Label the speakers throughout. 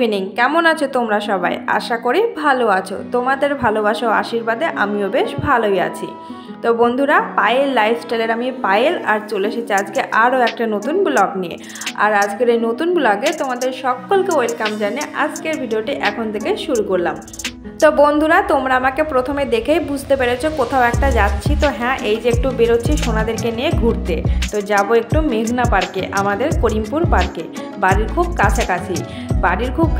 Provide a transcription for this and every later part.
Speaker 1: Evening. কেমন আছো তোমরা সবাই? আশা করি ভালো আছো। তোমাদের ভালোবাসা ও আশীর্বাদে আমিও বেশ ভালোই আছি। তো বন্ধুরা, পায়েল লাইফস্টাইলের আমি পায়েল আর চলে এসেছি আজকে আরও একটা নতুন ব্লগ নিয়ে। আর আজকের এই নতুন ব্লগে তোমাদের সকলকে ওয়েলকাম জানিয়ে আজকের ভিডিওটি এখন থেকে শুরু করলাম। তো বন্ধুরা, তোমরা আমাকে প্রথমে দেখেই বুঝতে পেরেছো কোথাও একটা যাচ্ছি। তো হ্যাঁ, এই যে একটু বেরোচ্ছি সোনাদেরকে নিয়ে ঘুরতে। তো যাব একটু মেঘনা পার্কে, আমাদের করিমপুর পার্কে, বাড়ির খুব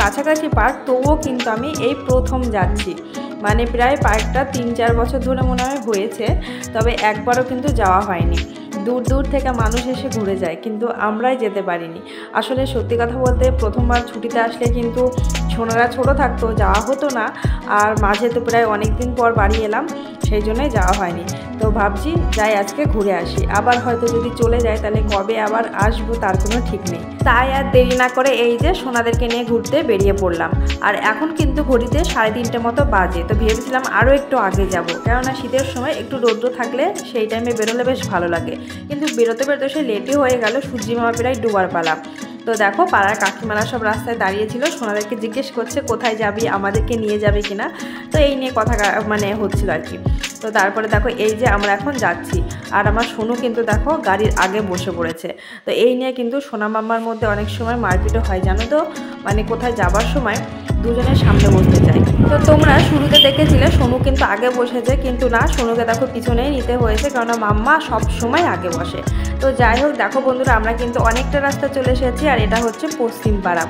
Speaker 1: কাছাকাছি পার্ক। তবুও কিন্তু আমি এই প্রথম যাচ্ছি, মানে প্রায় পার্কটা 3-4 বছর ধরে মনে হয় হয়েছে, তবে একবারও কিন্তু যাওয়া হয়নি। দূর দূর থেকে মানুষ এসে ঘুরে যায়, কিন্তু আমরাই যেতে পারিনি। আসলে সত্যি কথা বলতে প্রথমবার ছুটিতে আসলে কিন্তু সোনারা ছোটো থাকতো, যাওয়া হতো না। আর মাঝে তো প্রায় অনেক দিন পর বাড়ি এলাম, সেই জন্যই যাওয়া হয়নি। তো ভাবছি যাই আজকে ঘুরে আসি। আবার হয়তো যদি চলে যায় তাহলে কবে আবার আসবো তার কোনো ঠিক নেই। তাই আর দেরি না করে এই যে সোনাদেরকে নিয়ে ঘুরতে বেরিয়ে পড়লাম। আর এখন কিন্তু ঘড়িতে 3:30 মতো বাজে। তো ভেবেছিলাম আরও একটু আগে যাব, কেননা শীতের সময় একটু রৌদ্র থাকলে সেই টাইমে বেরোলে বেশ ভালো লাগে। কিন্তু বেরোতে বেরোতে সে লেটই হয়ে গেল, সূর্যি মামা প্রায় ডুবার পালা। তো দেখো পাড়ার কাকিমারা সব রাস্তায় দাঁড়িয়েছিল, সোনাদেরকে জিজ্ঞেস করছে কোথায় যাবি, আমাদেরকে নিয়ে যাবে কিনা। তো এই নিয়ে কথা মানে হচ্ছিল আর কি। তো তারপরে দেখো এই যে আমরা এখন যাচ্ছি, আর আমার সোনু কিন্তু দেখো গাড়ির আগে বসে পড়েছে। তো এই নিয়ে কিন্তু সোনা মাম্মার মধ্যে অনেক সময় মারপিটও হয় জানো তো, মানে কোথায় যাবার সময় দুজনের সামনে বসতে চাই। তো তোমরা শুরুতে দেখেছিলে সোনু কিন্তু আগে বসেছে, কিন্তু না, সোনুকে দেখো পিছনেই নিতে হয়েছে, কেননা মাম্মা সব সময় আগে বসে। তো যাই হোক, দেখো বন্ধুরা, আমরা কিন্তু অনেকটা রাস্তা চলে এসেছি, আর এটা হচ্ছে পশ্চিম পাড়া।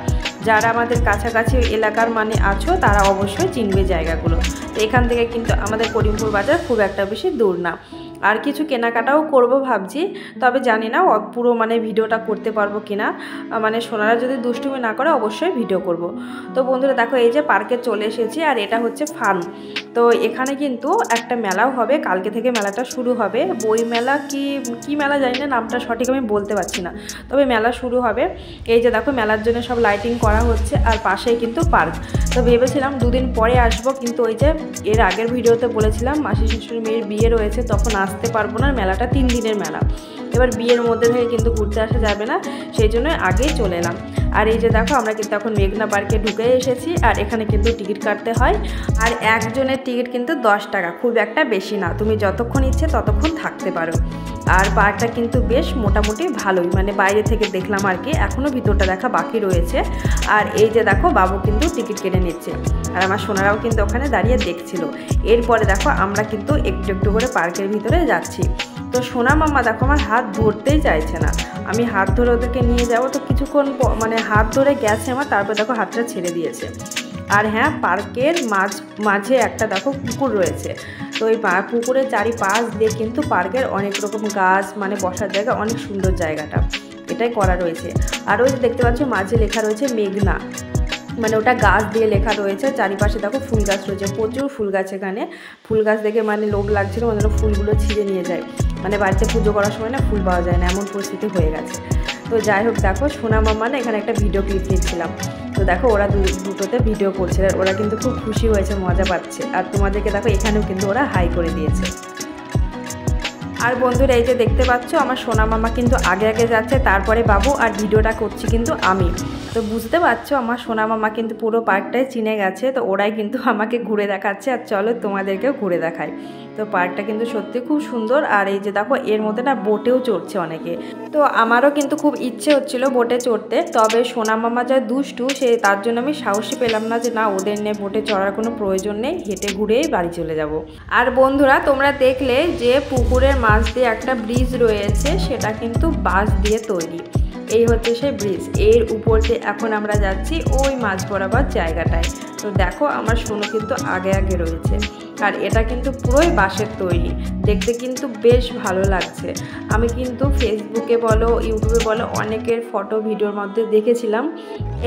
Speaker 1: যারা আমাদের কাছাকাছি এলাকার মানে আছো তারা অবশ্যই চিনবে জায়গাগুলো। তো এখান থেকে কিন্তু আমাদের করিমপুর বাজার খুব একটা বেশি দূর না। আর কিছু কেনাকাটাও করব ভাবছি, তবে জানি না পুরো মানে ভিডিওটা করতে পারবো কিনা। মানে সোনারা যদি দুষ্টুমি না করে অবশ্যই ভিডিও করব। তো বন্ধুরা দেখো এই যে পার্কে চলে এসেছি, আর এটা হচ্ছে ফার্ম। তো এখানে কিন্তু একটা মেলাও হবে, কালকে থেকে মেলাটা শুরু হবে। বই মেলা কি মেলা জানি না, নামটা সঠিক আমি বলতে পারছি না, তবে মেলা শুরু হবে। এই যে দেখো মেলার জন্য সব লাইটিং করা হচ্ছে, আর পাশেই কিন্তু পার্ক। তো ভেবেছিলাম 2 দিন পরে আসবো, কিন্তু ওই যে এর আগের ভিডিওতে বলেছিলাম মাসি শাশুড়ি মেয়ের বিয়ে রয়েছে, তখন আসতে পারবো না। মেলাটা 3 দিনের মেলা, এবার বিয়ের মধ্যে থেকে কিন্তু ঘুরতে আসা যাবে না, সেই জন্য আগেই চলে এলাম। আর এই যে দেখো আমরা কিন্তু এখন মেঘনা পার্কে ঢুকে এসেছি, আর এখানে কিন্তু টিকিট কাটতে হয়। আর একজনের টিকিট কিন্তু 10 টাকা, খুব একটা বেশি না, তুমি যতক্ষণ ইচ্ছে ততক্ষণ থাকতে পারো। আর পার্কটা কিন্তু বেশ মোটামুটি ভালোই, মানে বাইরে থেকে দেখলাম আর কি, এখনও ভিতরটা দেখা বাকি রয়েছে। আর এই যে দেখো বাবু কিন্তু টিকিট কেটে নিচ্ছে, আর আমার সোনারাও কিন্তু ওখানে দাঁড়িয়ে দেখছিল। এরপরে দেখো আমরা কিন্তু একটু একটু করে পার্কের ভিতরে যাচ্ছি। তো সোনা মাম্মা দেখো আমার হাত ধরতেই চাইছে না, আমি হাত ধরে ওদেরকে নিয়ে যাবো। তো কিছুক্ষণ মানে হাত ধরে গেছে আমার, তারপর দেখো হাতটা ছেড়ে দিয়েছে। আর হ্যাঁ, পার্কের মাঝে একটা দেখো পুকুর রয়েছে। তো এই পুকুরের চারিপাশ দিয়ে কিন্তু পার্কের অনেক রকম গাছ, মানে বসার জায়গা, অনেক সুন্দর জায়গাটা এটাই করা রয়েছে। আর ওই দেখতে পাচ্ছ মাঝে লেখা রয়েছে মেঘনা, মানে ওটা গাছ দিয়ে লেখা রয়েছে। চারিপাশে দেখো ফুল গাছ রয়েছে, প্রচুর ফুল গাছ। এখানে ফুল গাছ দেখে মানে লোভ লাগছিল, মানে ফুলগুলো ছিঁড়ে নিয়ে যায়, মানে বাড়িতে পুজো করার সময় না ফুল পাওয়া যায় না, এমন পরিস্থিতি হয়ে গেছে। তো যাই হোক দেখো সোনা মাম্মা না এখানে একটা ভিডিও ক্লিপ নিচ্ছিলাম। তো দেখো ওরা দুটোতে ভিডিও করছে, আর ওরা কিন্তু খুব খুশি হয়েছে, মজা পাচ্ছে। আর তোমাদেরকে দেখো এখানেও কিন্তু ওরা হাই করে দিয়েছে। আর বন্ধুরা এই যে দেখতে পাচ্ছ আমার সোনা মামা কিন্তু আগে আগে যাচ্ছে, তারপরে বাবু, আর ভিডিওটা করছি কিন্তু আমি। তো বুঝতে পারছো আমার সোনা মামা কিন্তু পুরো পার্কটাই চিনে গেছে, তো ওরাই কিন্তু আমাকে ঘুরে দেখাচ্ছে। আর চলো তোমাদেরকেও ঘুরে দেখাই। তো পার্কটা কিন্তু সত্যি খুব সুন্দর। আর এই যে দেখো এর মধ্যে না বোটেও চড়ছে অনেকে, তো আমারও কিন্তু খুব ইচ্ছে হচ্ছিল বোটে চড়তে, তবে সোনা মামা যা দুষ্টু তার জন্য আমি সাহসী পেলাম না যে না, ওদের নিয়ে বোটে চড়ার কোনো প্রয়োজন নেই, হেঁটে ঘুরেই বাড়ি চলে যাব। আর বন্ধুরা তোমরা দেখলে যে পুকুরের মাছ দিয়ে একটা ব্রিজ রয়েছে, সেটা কিন্তু বাঁশ দিয়ে তৈরি। এই হচ্ছে সেই ব্রিজ, এর উপর দিয়ে এখন আমরা যাচ্ছি ওই মাছ বরাবর জায়গাটায়। তো দেখো আমার সোনু কিন্তু আগে আগে রয়েছে, আর এটা কিন্তু পুরোই বাঁশের তৈরি, দেখতে কিন্তু বেশ ভালো লাগছে। আমি কিন্তু ফেসবুকে বলো ইউটিউবে বলো অনেকের ফটো ভিডিওর মধ্যে দেখেছিলাম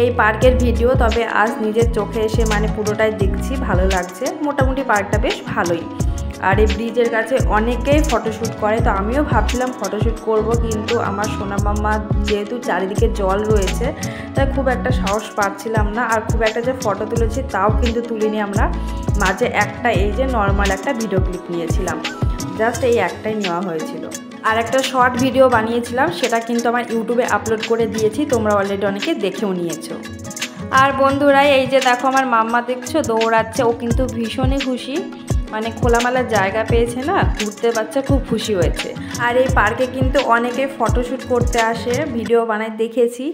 Speaker 1: এই পার্কের ভিডিও, তবে আজ নিজের চোখে এসে মানে পুরোটাই দেখছি, ভালো লাগছে। মোটামুটি পার্কটা বেশ ভালোই। আর এই ব্রিজের কাছে অনেকেই ফটোশ্যুট করে, তো আমিও ভাবছিলাম ফটোশ্যুট করব, কিন্তু আমার সোনা মাম্মা যেহেতু চারিদিকে জল রয়েছে তাই খুব একটা সাহস পাচ্ছিলাম না। আর খুব একটা যে ফটো তুলেছি তাও কিন্তু তুলিনি আমরা, মাঝে একটা এই যে নর্মাল একটা ভিডিও ক্লিপ নিয়েছিলাম, জাস্ট এই একটাই নেওয়া হয়েছিল। আর একটা শর্ট ভিডিও বানিয়েছিলাম, সেটা কিন্তু আমার ইউটিউবে আপলোড করে দিয়েছি, তোমরা অলরেডি অনেকে দেখেও নিয়েছো। আর বন্ধুরা এই যে দেখো আমার মাম্মা দেখছো দৌড়াচ্ছে, ও কিন্তু ভীষণই খুশি, মানে খোলামেলা জায়গা পেয়েছে না, ঘুরতে বাচ্চা খুব খুশি হয়েছে। আর এই পার্কে কিন্তু অনেকে ফটোশ্যুট করতে আসে, ভিডিও বানায় দেখেছি।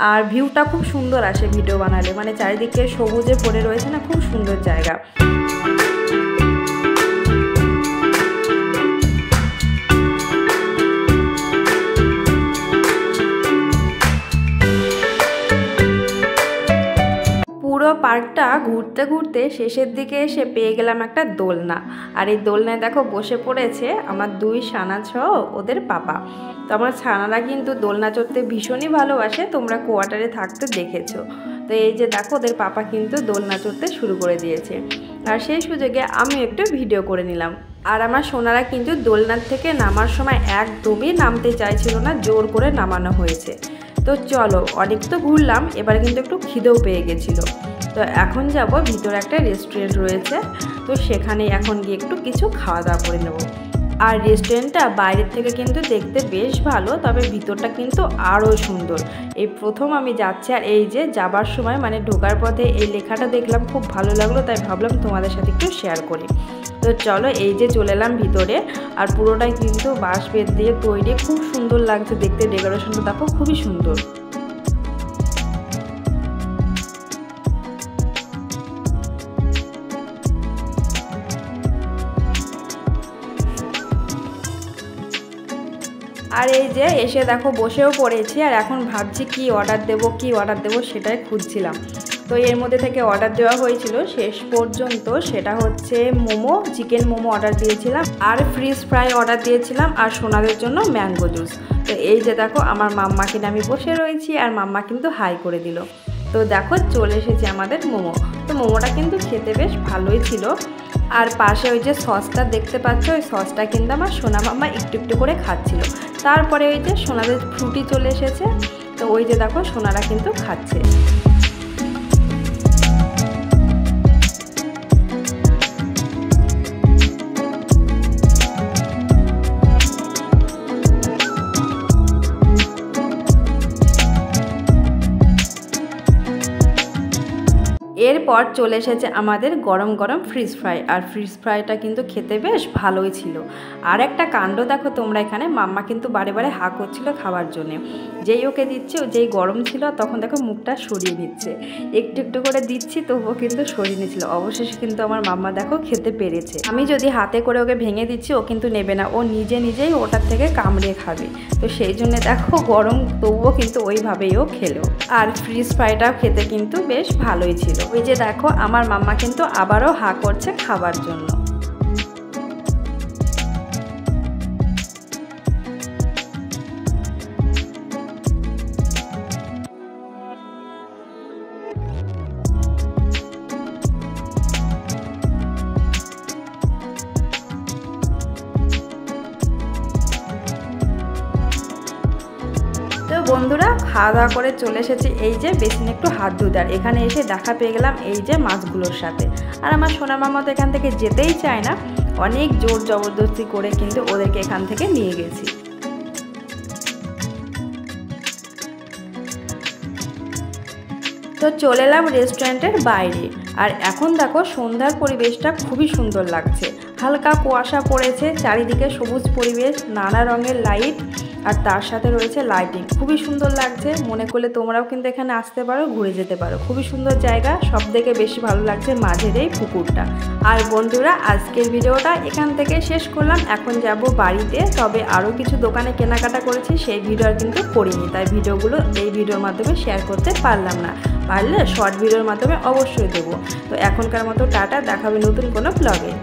Speaker 1: আর ভিউটা খুব সুন্দর আসে ভিডিও বানালে, মানে চারিদিকে সবুজে পড়ে রয়েছে না, খুব সুন্দর জায়গা। পুরো পার্কটা ঘুরতে ঘুরতে শেষের দিকে এসে পেয়ে গেলাম একটা দোলনা। আর এই দোলনায় দেখো বসে পড়েছে আমার 2 ছানা সহ ওদের পাপা। তো আমার ছানারা কিন্তু দোলনা চড়তে ভীষণই ভালোবাসে, তোমরা কোয়ার্টারে থাকতে দেখেছো। তো এই যে দেখো ওদের পাপা কিন্তু দোলনা চড়তে শুরু করে দিয়েছে, আর সেই সুযোগে আমি একটু ভিডিও করে নিলাম। আর আমার সোনারা কিন্তু দোলনার থেকে নামার সময় একদমই নামতে চাইছিল না, জোর করে নামানো হয়েছে। তো চলো অনেক তো ঘুরলাম, এবার কিন্তু একটু খিদেও পেয়ে গেছিলো। তো এখন যাব ভিতরে একটা রেস্টুরেন্ট রয়েছে, তো সেখানে এখন গিয়ে একটু কিছু খাওয়া দাওয়া করে নেব। আর রেস্টুরেন্টটা বাইরের থেকে কিন্তু দেখতে বেশ ভালো, তবে ভিতরটা কিন্তু আরও সুন্দর। এই প্রথম আমি যাচ্ছি, আর এই যে যাবার সময় মানে ঢোকার পথে এই লেখাটা দেখলাম, খুব ভালো লাগলো, তাই ভাবলাম তোমাদের সাথে একটু শেয়ার করি। তো চলো এই যে চলে এলাম ভিতরে, আর পুরোটাই কিন্তু বাঁশ বেত দিয়ে তৈরি, খুব সুন্দর লাগছে দেখতে, ডেকোরেশনটা দেখো খুবই সুন্দর। আর এই যে এসে দেখো বসেও পড়েছি, আর এখন ভাবছি কি অর্ডার দেবো সেটাই খুঁজছিলাম। তো এর মধ্যে থেকে অর্ডার দেওয়া হয়েছিল শেষ পর্যন্ত, সেটা হচ্ছে মোমো, চিকেন মোমো অর্ডার দিয়েছিলাম, আর ফ্রিজ ফ্রাই অর্ডার দিয়েছিলাম, আর সোনাদের জন্য ম্যাঙ্গো জুস। তো এই যে দেখো আমার মাম্মাকে আমি বসে রয়েছি, আর মাম্মা কিন্তু হাই করে দিল। তো দেখো চলে এসেছে আমাদের মোমো। তো মোমোটা কিন্তু খেতে বেশ ভালোই ছিল। আর পাশে ওই যে সসটা দেখতে পাচ্ছ, ওই সসটা কিন্তু আমার সোনা মাম্মা একটু একটু করে খাচ্ছিল। তারপরে ওই যে সোনাদের ফ্রুটি চলে এসেছে, তো ওই যে দেখো সোনারা কিন্তু খাচ্ছে। এরপর চলে এসেছে আমাদের গরম গরম ফ্রিজ ফ্রাই, আর ফ্রিজ ফ্রাইটা কিন্তু খেতে বেশ ভালোই ছিল। আর একটা কাণ্ড দেখো তোমরা, এখানে মাম্মা কিন্তু বারে বারে হা করছিল খাবার জন্যে, যেই ওকে দিচ্ছে, যেই গরম ছিল তখন দেখো মুখটা সরিয়ে নিচ্ছে, একটু একটু করে দিচ্ছি তবুও কিন্তু সরিয়ে নিচ্ছিল। অবশেষে কিন্তু আমার মাম্মা দেখো খেতে পেরেছে। আমি যদি হাতে করে ওকে ভেঙে দিচ্ছি, ও কিন্তু নেবে না, ও নিজেই ওটার থেকে কামড়ে খাবে। তো সেই জন্য দেখো গরম তবুও কিন্তু ওইভাবেই ও খেলো। আর ফ্রিজ ফ্রাইটাও খেতে কিন্তু বেশ ভালোই ছিল। ওই যে দেখো আমার মাম্মা কিন্তু আবারও হা করছে খাবার জন্য। তো বন্ধুরা খাওয়া দাওয়া করে চলে এসেছি এই যে বেসিনে একটু হাত ধুতে, আর এখানে এসে দেখা পেয়ে গেলাম এই যে মাছগুলোর সাথে। আর আমার সোনা মামা তো এখান থেকে যেতেই চায় না, অনেক জোর জবরদস্তি করে কিন্তু ওদেরকে এখান থেকে নিয়ে গেছি। তো চলে এলাম রেস্টুরেন্টের বাইরে, আর এখন দেখো সন্ধ্যার পরিবেশটা খুবই সুন্দর লাগছে, হালকা কুয়াশা পড়েছে, চারিদিকে সবুজ পরিবেশ, নানা রঙের লাইট, আর তার সাথে রয়েছে লাইটিং, খুবই সুন্দর লাগছে। মনে করলে তোমরাও কিন্তু এখানে আসতে পারো, ঘুরে যেতে পারো, খুবই সুন্দর জায়গা। সব থেকে বেশি ভালো লাগছে মাঝের এই পুকুরটা। আর বন্ধুরা আজকের ভিডিওটা এখান থেকে শেষ করলাম, এখন যাব বাড়িতে। তবে আরও কিছু দোকানে কেনাকাটা করেছি, সেই ভিডিও আর কিন্তু করিনি, তাই ভিডিওগুলো এই ভিডিওর মাধ্যমে শেয়ার করতে পারলাম না, পারলে শর্ট ভিডিওর মাধ্যমে অবশ্যই দেবো। তো এখনকার মতো টাটা, দেখাবে নতুন কোনো ব্লগে।